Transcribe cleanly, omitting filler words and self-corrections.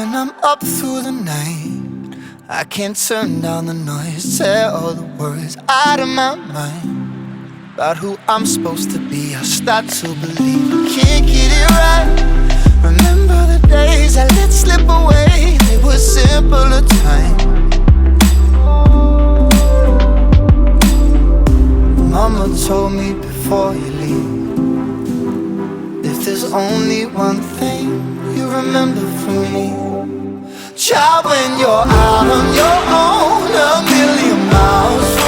When I'm up through the night, I can't turn down the noise, tear all the words out of my mind about who I'm supposed to be. I start to believe I can't get it right. Remember the days I let slip away, they were simpler times. Mama told me before you leave, if there's only one thing you remember from me, child, when you're out on your own, a million miles